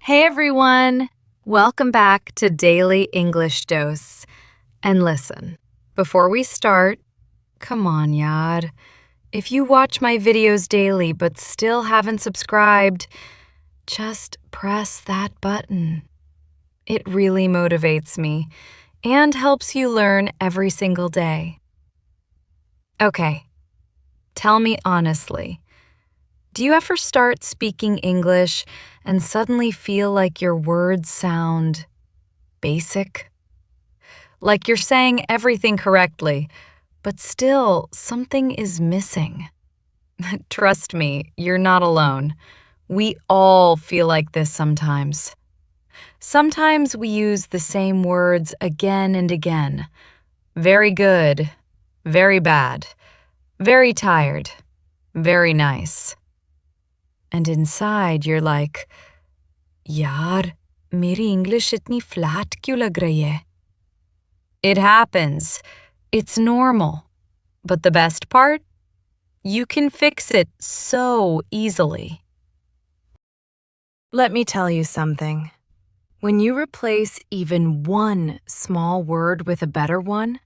Hey everyone! Welcome back to Daily English Dose. And listen, before we start, come on, yaar. If you watch my videos daily but still haven't subscribed, just press that button. It really motivates me and helps you learn every single day. Okay, tell me honestly. Do you ever start speaking English and suddenly feel like your words sound basic? Like you're saying everything correctly, but still something is missing. Trust me, you're not alone. We all feel like this sometimes. Sometimes we use the same words again and again. Very good, very bad, very tired, very nice. And inside you're like, यार, मेरी English इतनी flat क्यों लग रही है? It happens. It's normal. But the best part? You can fix it so easily. Let me tell you something. When you replace even one small word with a better one,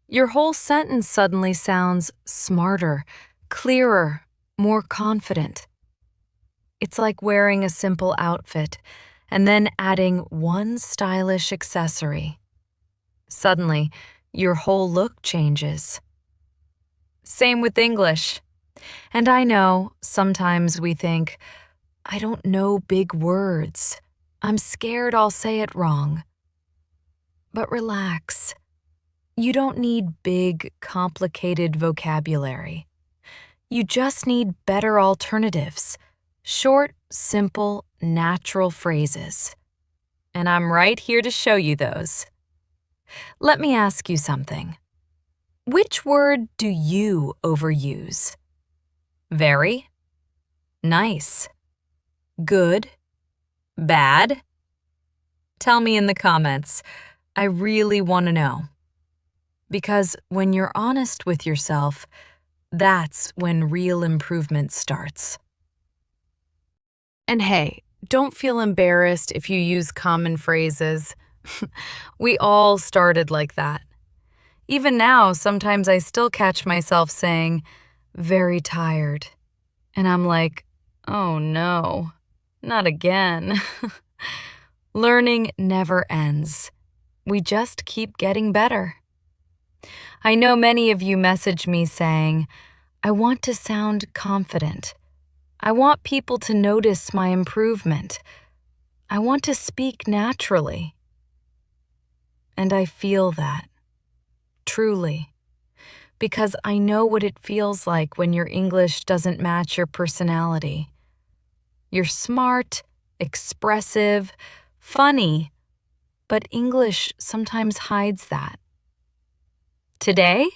your whole sentence suddenly sounds smarter, clearer, more confident. It's like wearing a simple outfit and then adding one stylish accessory. Suddenly, your whole look changes. Same with English. And I know sometimes we think, I don't know big words. I'm scared I'll say it wrong. But relax. You don't need big, complicated vocabulary. You just need better alternatives. Short, simple, natural phrases. And I'm right here to show you those. Let me ask you something. Which word do you overuse? Very? Nice? Good? Bad? Tell me in the comments. I really want to know. Because when you're honest with yourself, that's when real improvement starts. And hey, don't feel embarrassed if you use common phrases. We all started like that. Even now, sometimes I still catch myself saying, very tired. And I'm like, oh no, not again. Learning never ends. We just keep getting better. I know many of you message me saying, I want to sound confident. I want people to notice my improvement. I want to speak naturally. And I feel that, truly, because I know what it feels like when your English doesn't match your personality. You're smart, expressive, funny, but English sometimes hides that. Today,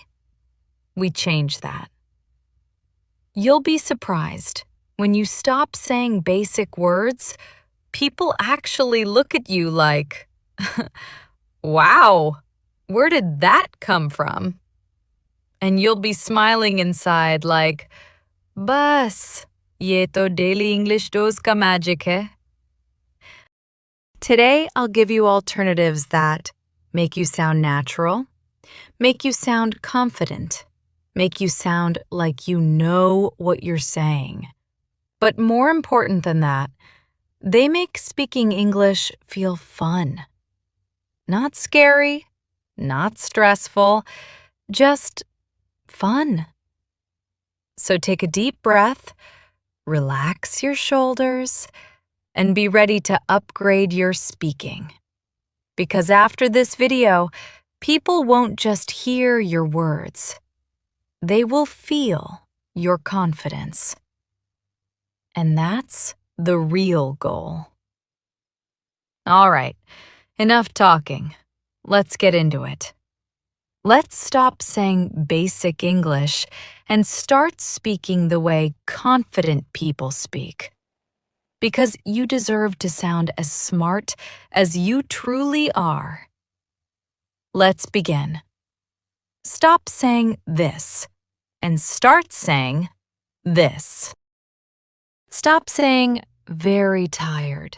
we change that. You'll be surprised. When you stop saying basic words, people actually look at you like, wow, where did that come from? And you'll be smiling inside like, bas, ye to daily English dose ka magic hai. Today, I'll give you alternatives that make you sound natural, make you sound confident, make you sound like you know what you're saying. But more important than that, they make speaking English feel fun. Not scary, not stressful, just fun. So take a deep breath, relax your shoulders, and be ready to upgrade your speaking. Because after this video, people won't just hear your words. They will feel your confidence. And that's the real goal. All right, enough talking. Let's get into it. Let's stop saying basic English and start speaking the way confident people speak. Because you deserve to sound as smart as you truly are. Let's begin. Stop saying this and start saying this. Stop saying very tired.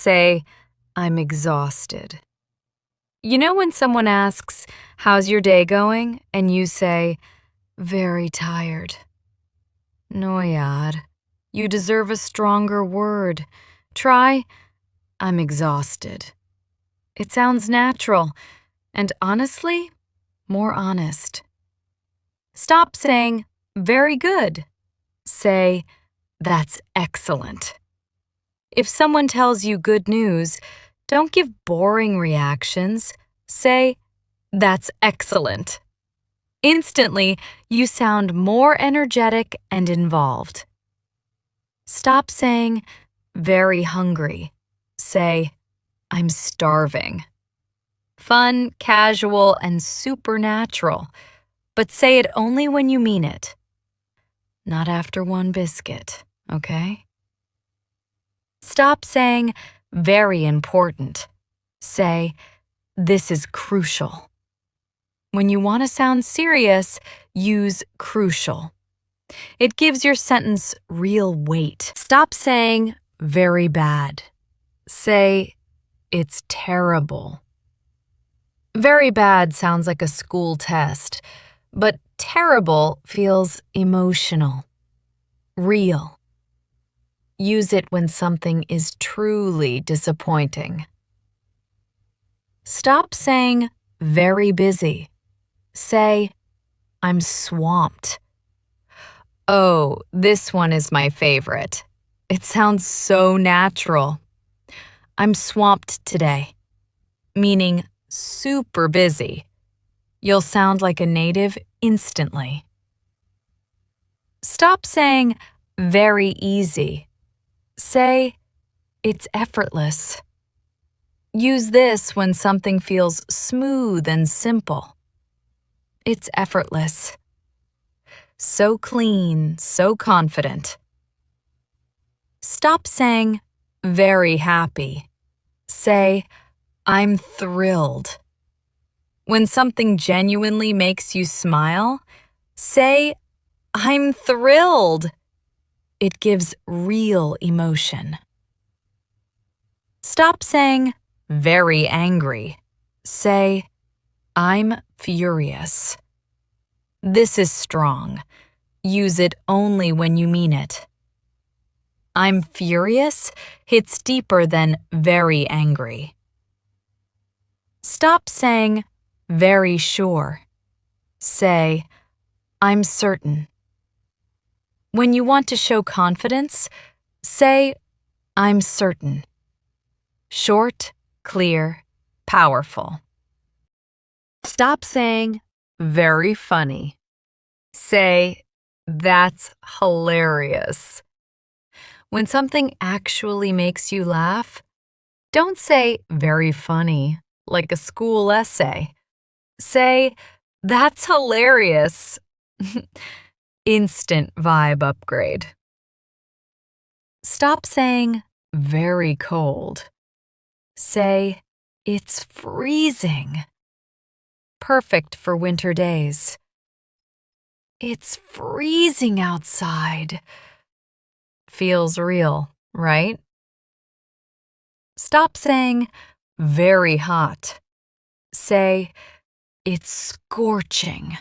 say, I'm exhausted. You know when someone asks, how's your day going? And you say, very tired. No, yaar. You deserve a stronger word. Try, I'm exhausted. It sounds natural and honestly, more honest. Stop saying, very good. Say, that's excellent. If someone tells you good news, don't give boring reactions. Say, that's excellent. Instantly, you sound more energetic and involved. Stop saying, very hungry. Say, I'm starving. Fun, casual, and supernatural, but say it only when you mean it. Not after one biscuit, okay? Stop saying, very important. Say, this is crucial. When you want to sound serious, use crucial. It gives your sentence real weight. Stop saying, very bad. Say, it's terrible. Very bad sounds like a school test, but terrible feels emotional, real. Use it when something is truly disappointing. Stop saying, very busy. Say, I'm swamped. Oh, this one is my favorite. It sounds so natural. I'm swamped today, meaning super busy. You'll sound like a native instantly. Stop saying, very easy. Say, it's effortless. Use this when something feels smooth and simple. It's effortless. So clean, so confident. Stop saying, very happy. Say, I'm thrilled. When something genuinely makes you smile, say, I'm thrilled. It gives real emotion. Stop saying, very angry. Say, I'm furious. This is strong. Use it only when you mean it. I'm furious hits deeper than very angry. Stop saying, very sure. Say, I'm certain. When you want to show confidence, say, I'm certain. Short, clear, powerful. Stop saying, very funny. Say, that's hilarious. When something actually makes you laugh, don't say, very funny, like a school essay. Say, that's hilarious. Instant vibe upgrade. Stop saying, very cold. Say, it's freezing. Perfect for winter days. It's freezing outside. Feels real, right? Stop saying, very hot. Say, it's scorching.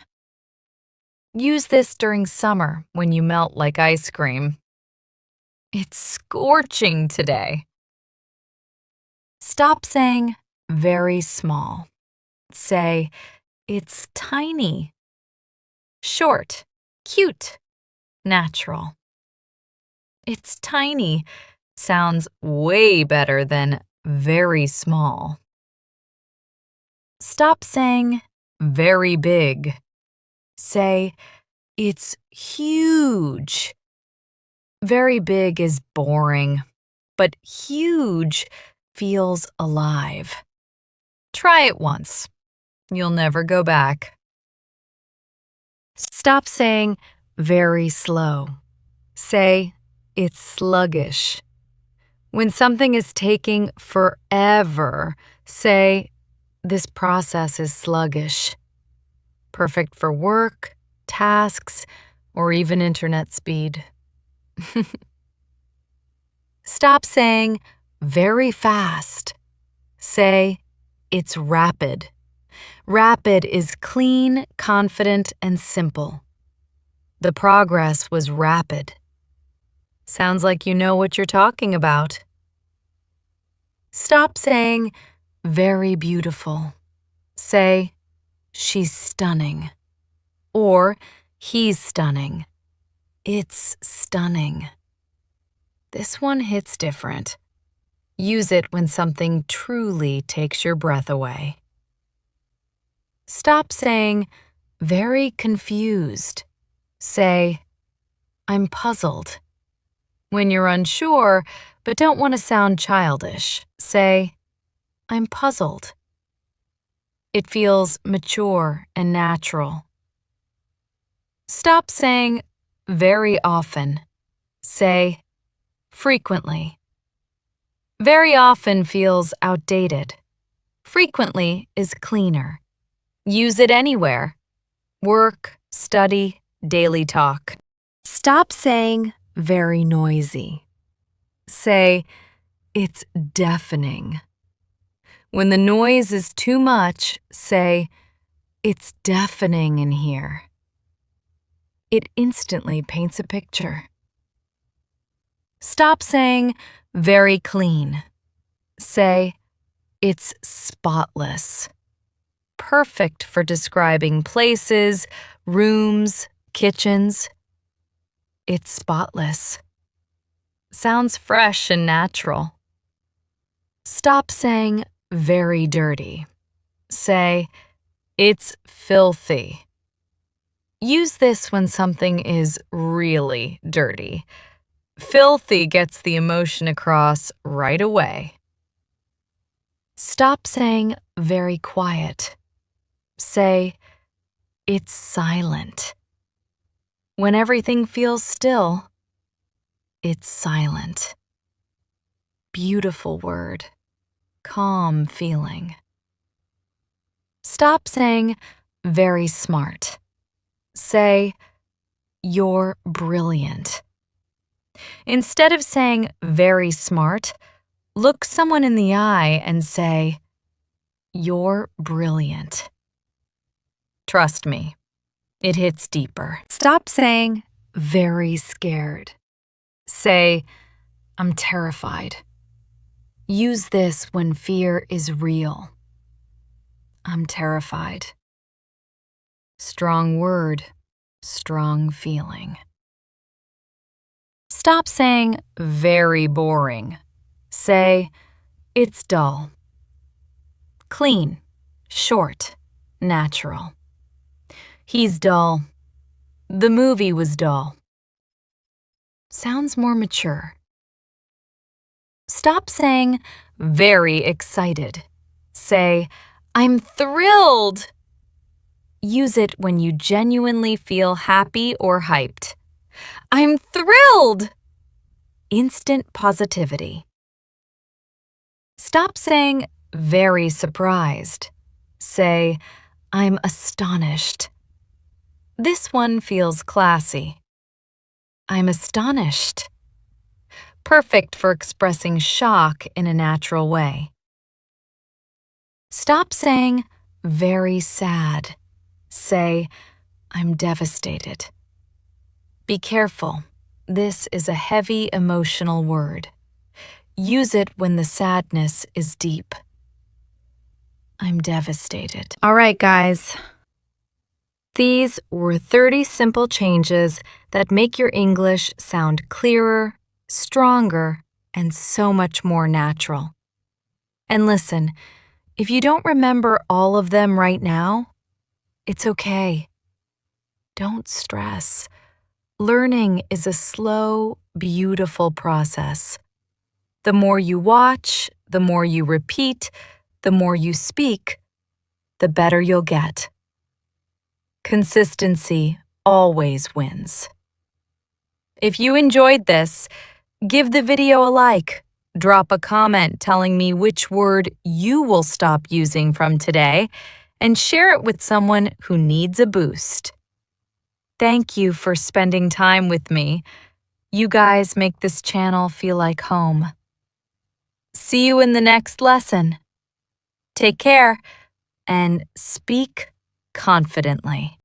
Use this during summer when you melt like ice cream. It's scorching today. Stop saying, very small. Say, it's tiny. Short, cute, natural. It's tiny sounds way better than very small. Stop saying, very big. Say, it's huge. Very big is boring, but huge feels alive. Try it once. You'll never go back. Stop saying, very slow. Say, it's sluggish. When something is taking forever, say, this process is sluggish. Perfect for work, tasks, or even internet speed. Stop saying, very fast. Say, it's rapid. Rapid is clean, confident, and simple. The progress was rapid. Sounds like you know what you're talking about. Stop saying, very beautiful. Say, she's stunning. Or, he's stunning. It's stunning. This one hits different. Use it when something truly takes your breath away. Stop saying, very confused. Say, I'm puzzled. When you're unsure, but don't want to sound childish, say, I'm puzzled. It feels mature and natural. Stop saying, very often. Say, frequently. Very often feels outdated. Frequently is cleaner. Use it anywhere. Work, study, daily talk. Stop saying, very noisy. Say, it's deafening. When the noise is too much, say, it's deafening in here. It instantly paints a picture. Stop saying, very clean. Say, it's spotless. Perfect for describing places, rooms, kitchens. It's spotless. Sounds fresh and natural. Stop saying, very dirty. Say, it's filthy. Use this when something is really dirty. Filthy gets the emotion across right away. Stop saying, very quiet. Say, it's silent. When everything feels still, it's silent. Beautiful word. Calm feeling. Stop saying, very smart. Say, you're brilliant. Instead of saying, very smart, look someone in the eye and say, you're brilliant. Trust me, it hits deeper. Stop saying, very scared. Say, I'm terrified. Use this when fear is real. I'm terrified. Strong word, strong feeling. Stop saying, very boring. Say, it's dull. Clean, short, natural. He's dull. The movie was dull. Sounds more mature. Stop saying, very excited. Say, I'm thrilled. Use it when you genuinely feel happy or hyped. I'm thrilled. Instant positivity. Stop saying, very surprised. Say, I'm astonished. This one feels classy. I'm astonished. Perfect for expressing shock in a natural way. Stop saying, very sad. Say, I'm devastated. Be careful. This is a heavy emotional word. Use it when the sadness is deep. I'm devastated. All right, guys. These were 30 simple changes that make your English sound clearer, stronger, and so much more natural. And listen, if you don't remember all of them right now, it's okay. Don't stress. Learning is a slow, beautiful process. The more you watch, the more you repeat, the more you speak, the better you'll get. Consistency always wins. If you enjoyed this, give the video a like, drop a comment telling me which word you will stop using from today, and share it with someone who needs a boost. Thank you for spending time with me. You guys make this channel feel like home. See you in the next lesson. Take care and speak confidently.